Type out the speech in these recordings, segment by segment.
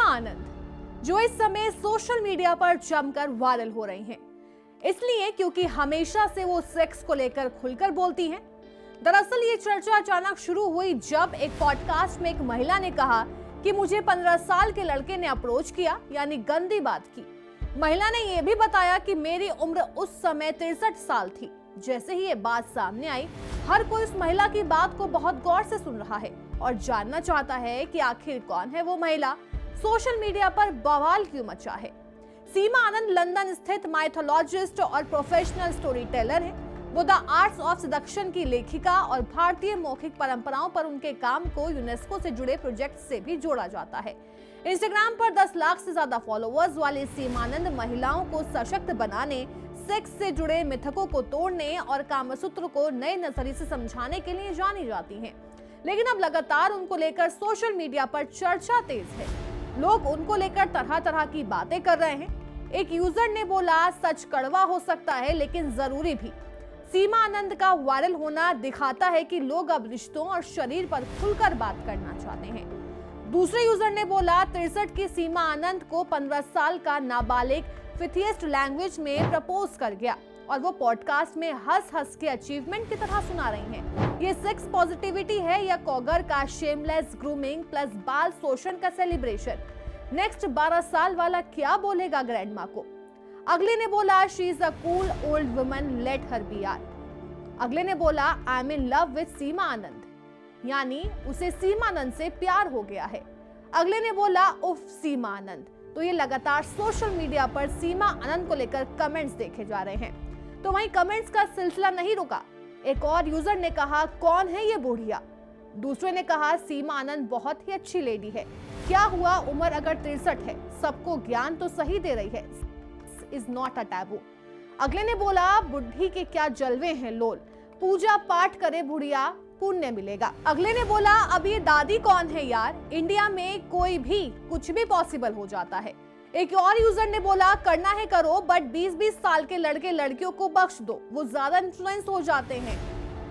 आनंद, जो इस समय सोशल मीडिया पर जमकर वायरल हो रही हैं, इसलिए क्योंकि हमेशा से वो सेक्स को लेकर खुलकर बोलती हैं। दरअसल ये चर्चा अचानक शुरू हुई जब एक पॉडकास्ट में एक महिला ने कहा कि मुझे 15 साल के लड़के ने अप्रोच किया, यानी गंदी बात की। महिला ने यह भी बताया कि मेरी उम्र उस समय 63 साल थी। जैसे ही ये बात सामने आई, हर कोई उस महिला की बात को बहुत गौर से सुन रहा है और जानना चाहता है कि आखिर कौन है वो महिला, सोशल मीडिया पर बवाल क्यों मचा है। सीमा आनंद लंदन स्थित माइथोलॉजिस्ट और प्रोफेशनल स्टोरी टेलर है। वो द आर्ट्स ऑफ सेडक्शन की लेखिका और भारतीय मौखिक परंपराओं पर उनके काम को यूनेस्को से जुड़े प्रोजेक्ट से भी जोड़ा जाता है। इंस्टाग्राम पर 10 लाख से ज्यादा फॉलोअर्स वाली सीमा आनंद महिलाओं को सशक्त बनाने, सेक्स से जुड़े मिथकों को तोड़ने और कामसूत्र को नए नजरिए से समझाने के लिए जानी जाती हैं। लेकिन अब लगातार उनको लेकर सोशल मीडिया पर चर्चा तेज है। लोग उनको लेकर तरह तरह की बातें कर रहे हैं। एक यूजर ने बोला, सच कड़वा हो सकता है लेकिन जरूरी भी। सीमा आनंद का वायरल होना दिखाता है कि लोग अब रिश्तों और शरीर पर खुलकर बात करना चाहते हैं। दूसरे यूजर ने बोला, 63 की सीमा आनंद को 15 साल का नाबालिग फिथियस्ट लैंग्वेज में प्रपोज कर गया और वो पॉडकास्ट में हंस हंस के अचीवमेंट की तरह सुना रही हैं। ये सेक्स पॉजिटिविटी है या कॉगर का शेमलेस ग्रूमिंग प्लस बाल शोषण का सेलिब्रेशन। नेक्स्ट 12 साल वाला क्या बोलेगा ग्रैंडमा को। अगले ने बोला, she is a cool old woman, let her be are. अगले ने बोला, I am in love with Seema Anand, यानी उसे सीमा आनंद से प्यार हो गया है। अगले ने बोला, उफ सीमा आनंद। तो ये लगातार सोशल मीडिया पर सीमा आनंद को लेकर कमेंट्स देखे जा रहे हैं। तो वहीं कमेंट्स का सिलसिला नहीं रुका। एक और यूजर ने कहा, कौन है ये बुढ़िया। दूसरे ने कहा, सीमा आनंद बहुत ही अच्छी लेडी है, क्या हुआ उम्र अगर 63 है, सबको ज्ञान तो सही दे रही है, इज नॉट अ टैबू। अगले ने बोला, बुढ़ी के क्या जलवे हैं लोल, पूजा पाठ करे बुढ़िया, पुण्य मिलेगा। अगले ने बोला, अब ये दादी कौन है यार, इंडिया में कोई भी कुछ भी पॉसिबल हो जाता है। एक और यूजर ने बोला, करना है करो बट 20-20 साल के लड़के लड़कियों को बख्श दो, वो ज्यादा इन्फ्लुएंस हो जाते हैं,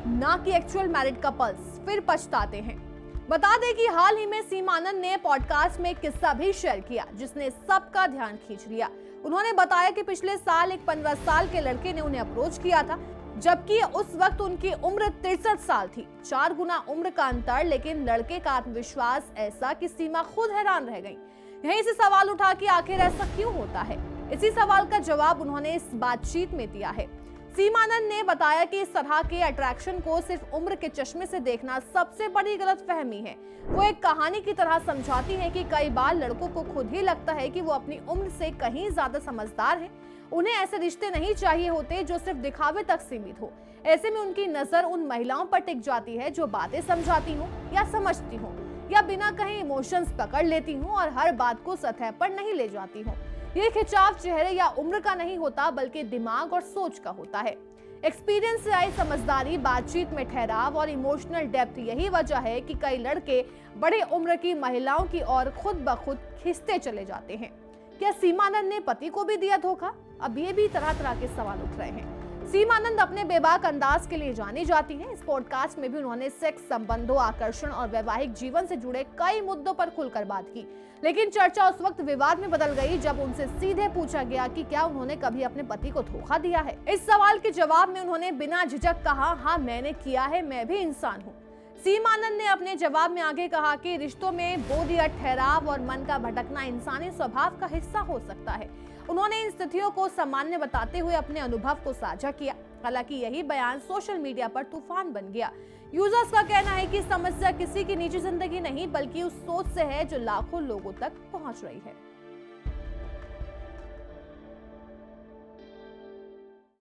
ना कि एक्चुअल मैरिड कपल्स, फिर पछताते हैं। बता दें कि हाल ही में सीमा आनंद ने पॉडकास्ट में एक किस्सा भी शेयर किया जिसने सबका ध्यान खींच लिया। उन्होंने बताया कि पिछले साल एक 15 साल के लड़के ने उन्हें अप्रोच किया था, जबकि उस वक्त उनकी उम्र 63 साल थी। 4 गुना उम्र का अंतर, लेकिन लड़के का आत्मविश्वास ऐसा कि सीमा खुद हैरान रह गई। यहीं से सवाल उठा कि आखिर ऐसा क्यों होता है। इसी सवाल का जवाब उन्होंने इस बातचीत में दिया है। सीमा आनंद ने बताया कि इस तरह के अट्रैक्शन को सिर्फ उम्र के चश्मे से देखना सबसे बड़ी गलतफहमी है। वो एक कहानी की तरह समझाती है कि कई बार लड़कों को खुद ही लगता है कि वो अपनी उम्र से कहीं ज्यादा समझदार है। उन्हें ऐसे रिश्ते नहीं चाहिए होते जो सिर्फ दिखावे तक सीमित हो। ऐसे में उनकी नजर उन महिलाओं पर टिक जाती है जो बातें समझाती हूँ या समझती हूँ या बिना कहीं इमोशंस पकड़ लेती हूँ और हर बात को सतह पर नहीं ले जाती हूँ। ये खिंचाव चेहरे या उम्र का नहीं होता बल्कि दिमाग और सोच का होता है। एक्सपीरियंस से आई समझदारी, बातचीत में ठहराव और इमोशनल डेप्थ, यही वजह है कि कई लड़के बड़े उम्र की महिलाओं की ओर खुद ब खुद खिंचते चले जाते हैं। क्या सीमा आनंद ने पति को भी दिया धोखा? अब ये भी तरह तरह के सवाल उठ रहे हैं। सीमा आनंद अपने बेबाक अंदाज के लिए जानी जाती हैं। इस पॉडकास्ट में भी उन्होंने सेक्स, संबंधों, आकर्षण और वैवाहिक जीवन से जुड़े कई मुद्दों पर खुलकर बात की। लेकिन चर्चा उस वक्त विवाद में बदल गई जब उनसे सीधे पूछा गया कि क्या उन्होंने कभी अपने पति को धोखा दिया है। इस सवाल के जवाब में उन्होंने बिना झिझक कहा, हाँ मैंने किया है, मैं भी इंसान हूँ। सीमा आनंद ने अपने जवाब में आगे कहा कि रिश्तों में बोध या ठहराव और मन का भटकना इंसानी स्वभाव का हिस्सा हो सकता है। उन्होंने इन स्थितियों को सामान्य बताते हुए अपने अनुभव को साझा किया। हालांकि यही बयान सोशल मीडिया पर तूफान बन गया। यूजर्स का कहना है कि समस्या किसी की निजी जिंदगी नहीं बल्कि उस सोच से है जो लाखों लोगों तक पहुंच रही है।